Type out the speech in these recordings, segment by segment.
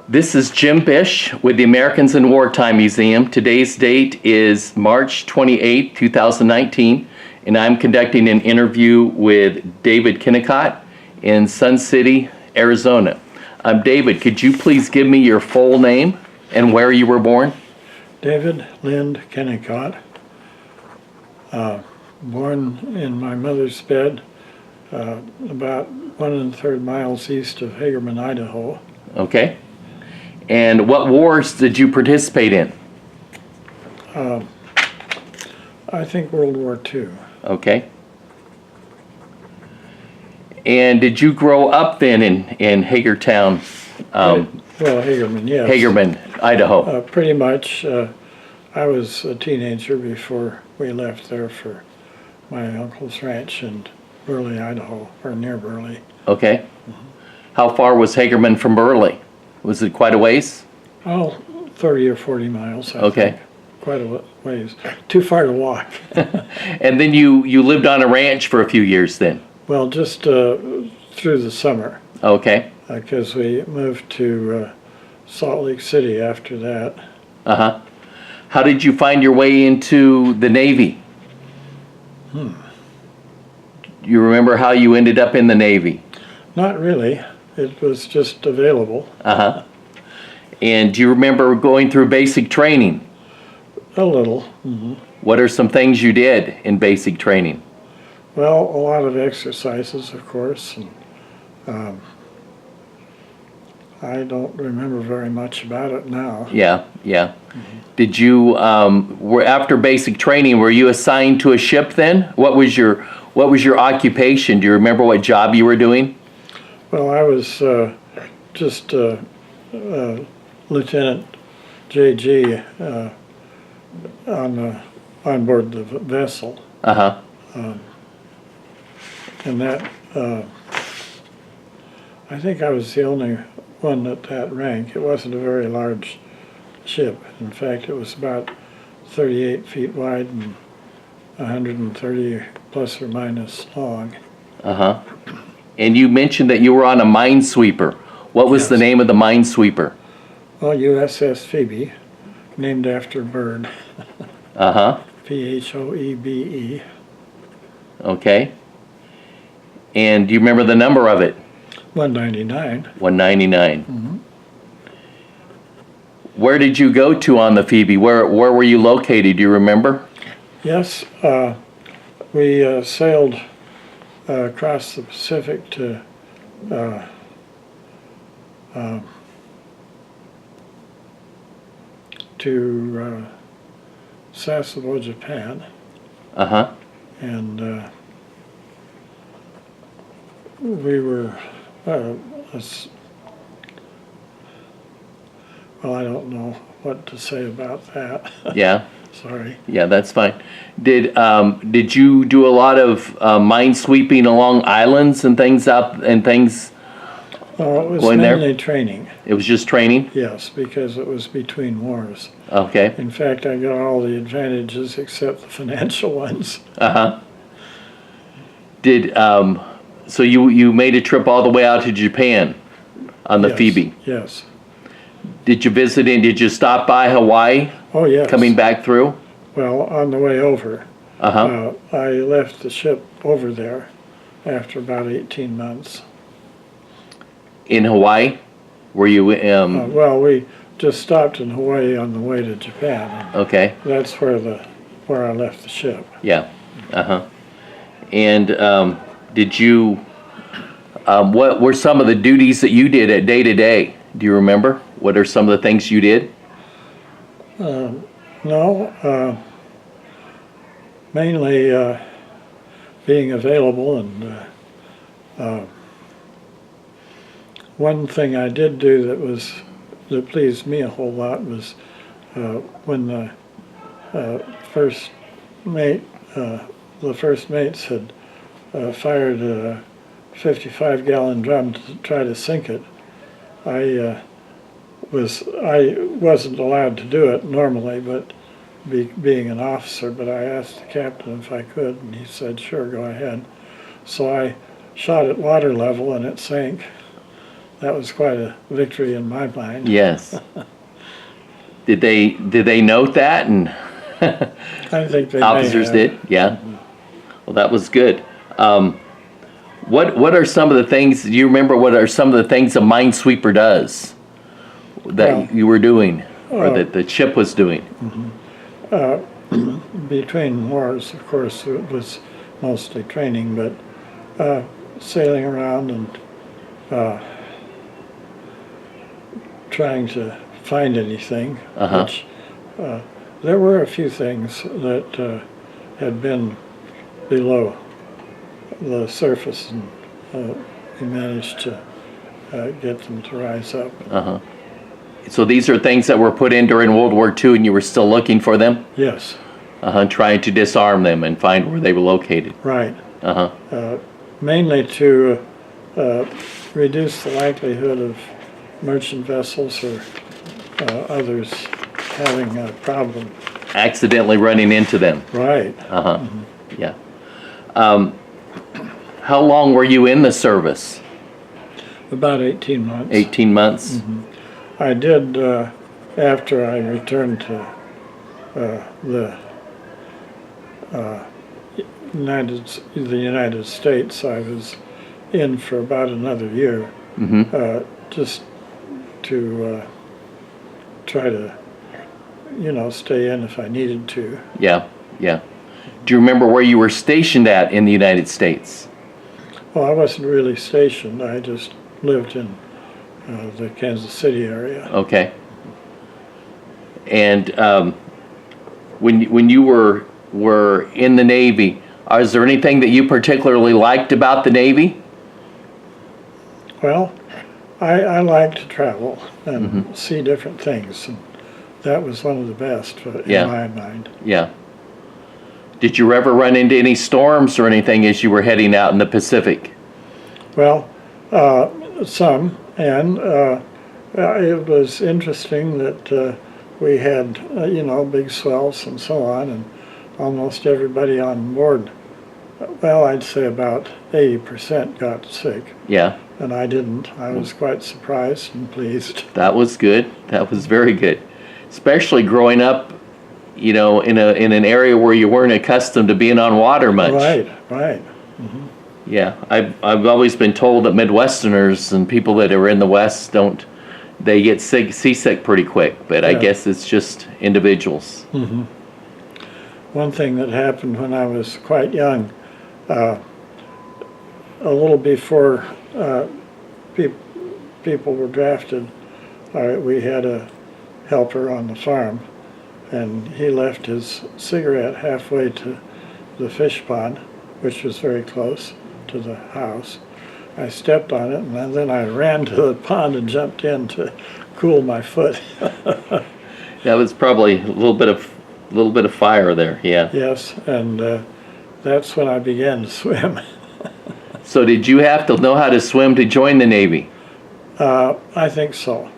This is Jim Bish with the Americans in Wartime Museum. Today's date is March 28, 2019, and I'm conducting an interview with David Kennicott in Sun City, Arizona. David, could you please give me your full name and where you were born? David Lind Kennicott, born in my mother's bed about 1 1/3 miles east of Hagerman, Idaho. Okay. And what wars did you participate in? I think World War II. Okay. And did you grow up then in Hagertown? Well, Hagerman, yes. Hagerman, Idaho. Pretty much. I was a teenager before we left there for my uncle's ranch in Burley, Idaho, or near Burley. Okay. How far was Hagerman from Burley? Was it quite a ways? Oh, 30 or 40 miles, I Okay. think. Quite a ways. Too far to walk. And then you lived on a ranch for a few years then? Well, just through the summer, Okay. because we moved to Salt Lake City after that. Uh-huh. How did you find your way into the Navy? You remember how you ended up in the Navy? Not really. It was just available. Uh-huh. And do you remember going through basic training? A little. What are some things you did in basic training? Well, a lot of exercises, of course. And I don't remember very much about it now. Yeah. Did you, after basic training, were you assigned to a ship then? What was your occupation? Do you remember what job you were doing? Well, I was just Lieutenant J.G. On board the vessel. Uh-huh. And that, I think I was the only one at that rank. It wasn't a very large ship. In fact, it was about 38 feet wide and 130 plus or minus long. Uh-huh. And you mentioned that you were on a minesweeper. What was the name of the minesweeper? Well, USS Phoebe, named after a bird. Uh-huh. Phoebe. Okay. And do you remember the number of it? 199. 199. Where did you go to on the Phoebe? Where were you located? Do you remember? Yes, we sailed across the Pacific to Sasebo, Japan, Uh-huh. and we were, well, I don't know what to say about that. Yeah. Sorry. Yeah, that's fine. Did you do a lot of mine sweeping along islands and things Oh, it was going there? mainly training. It was just training? Yes, because it was between wars. Okay. In fact, I got all the advantages except the financial ones. Uh-huh. So you made a trip all the way out to Japan on the Yes, Phoebe? Yes. Did you visit and did you stop by Hawaii Oh, yes. coming back through? Well, on the way over, Uh-huh. I left the ship over there after about 18 months. In Hawaii? Were you, Well, we just stopped in Hawaii on the way to Japan. okay, That's where I left the ship. yeah, uh-huh. And did you, what were some of the duties that you did at day to day? Do you remember? What are some of the things you did? No, mainly being available, and one thing I did do that pleased me a whole lot was when the first mates had fired a 55-gallon drum to try to sink it. I wasn't allowed to do it normally, but being an officer, but I asked the captain if I could, and he said, sure, go ahead. So I shot at water level and it sank. that was quite a victory in my mind. Yes. Did they note that, and I think they may officers have. did? Yeah. Well, that was good. What are some of the things, do you remember what are some of the things a minesweeper does that Well, you were doing, or that the ship was doing? Between wars, of course, it was mostly training, but sailing around and trying to find anything. Which, there were a few things that had been below the surface, and we managed to get them to rise up. So these are things that were put in during World War II, and you were still looking for them? Yes, Trying to disarm them and find where they were located. right. Uh-huh. Mainly to reduce the likelihood of merchant vessels or others having a problem. Accidentally running into them. Right. Yeah. How long were you in the service? About 18 months. 18 months? I did, after I returned to the United States, I was in for about another year, just to try to, stay in if I needed to. Yeah, yeah. Do you remember where you were stationed at in the United States? Well, I wasn't really stationed. I just lived in the Kansas City area. Okay. And when you were in the Navy, is there anything that you particularly liked about the Navy? Well, I like to travel and see different things, and that was one of the best in my mind. Yeah. Did you ever run into any storms or anything as you were heading out in the Pacific? Well, some, and it was interesting that we had, big swells and so on, and almost everybody on board, well, I'd say about 80% got sick. Yeah. And I didn't. I was quite surprised and pleased. That was good. That was very good. Especially growing up, in an area where you weren't accustomed to being on water much. Right. Yeah, I've always been told that Midwesterners and people that are in the West they get seasick pretty quick, but I guess it's just individuals. One thing that happened when I was quite young, a little before people were drafted, we had a helper on the farm, and he left his cigarette halfway to the fish pond, which was very close to the house. I stepped on it, and then I ran to the pond and jumped in to cool my foot. That was probably a little bit of fire there. Yeah. Yes, and that's when I began to swim. So did you have to know how to swim to join the Navy? I think so.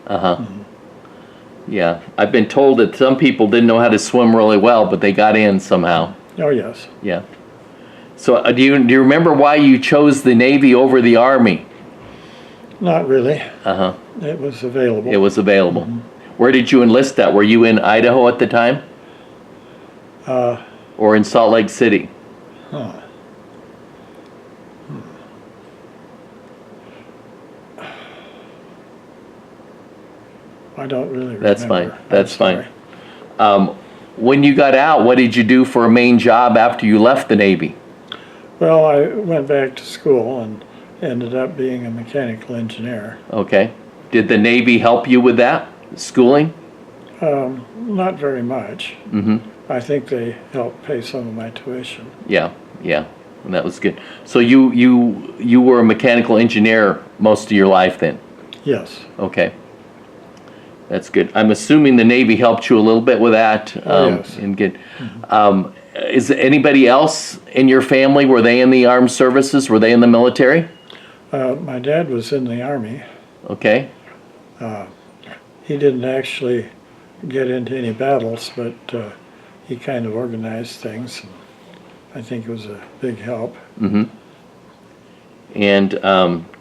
Yeah, I've been told that some people didn't know how to swim really well, but they got in somehow. Oh, yes. Yeah. So do you remember why you chose the Navy over the Army? Not really. It was available. It was available. Where did you enlist at? Were you in Idaho at the time? Or in Salt Lake City? I don't really remember. That's fine. That's I'm fine. sorry. When you got out, what did you do for a main job after you left the Navy? Well, I went back to school and ended up being a mechanical engineer. Okay. Did the Navy help you with that, schooling? Not very much. I think they helped pay some of my tuition. Yeah, and that was good. So you were a mechanical engineer most of your life then? Yes. Okay. That's good. I'm assuming the Navy helped you a little bit with that. Yes. And good. Is anybody else in your family, were they in the armed services? Were they in the military? My dad was in the Army. Okay. He didn't actually get into any battles, but he kind of organized things. And I think it was a big help. And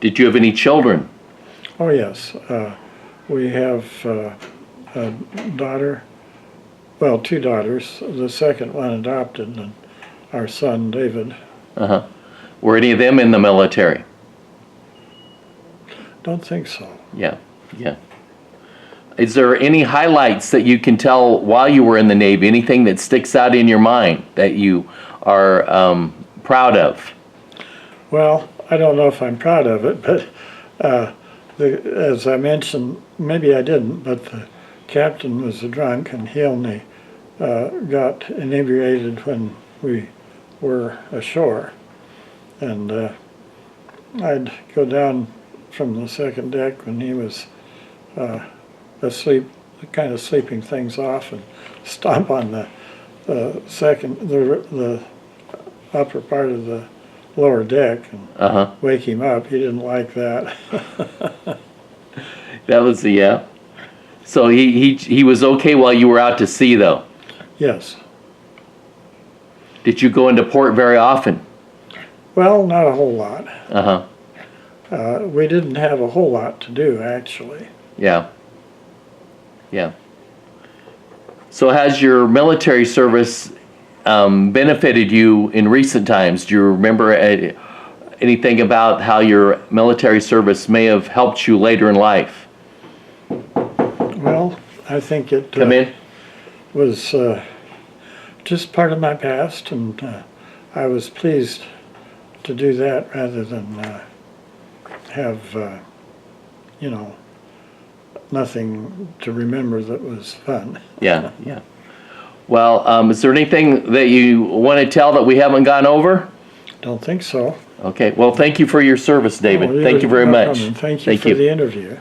did you have any children? Oh, yes. We have a daughter, well, two daughters. The second one adopted, and our son, David. Uh-huh. Were any of them in the military? Don't think so. Yeah, yeah. Is there any highlights that you can tell while you were in the Navy? Anything that sticks out in your mind that you are proud of? Well, I don't know if I'm proud of it, but as I mentioned, maybe I didn't, but the captain was a drunk, and he only got inebriated when we were ashore. And I'd go down from the second deck when he was asleep, kind of sleeping things off, and stomp on the upper part of the lower deck and wake him up. He didn't like that. That was the, yeah. So he was okay while you were out to sea, though? Yes. Did you go into port very often? Well, not a whole lot. Uh-huh. We didn't have a whole lot to do, actually. Yeah. Yeah. So has your military service benefited you in recent times? Do you remember anything about how your military service may have helped you later in life? Well, I think it Come in. was just part of my past, and I was pleased to do that rather than have, you know, nothing to remember that was fun. Yeah, yeah. Well, is there anything that you want to tell that we haven't gone over? Don't think so. Okay. Well, thank you for your service, David. Oh, Thank you very no much. problem. Thank you for the interview.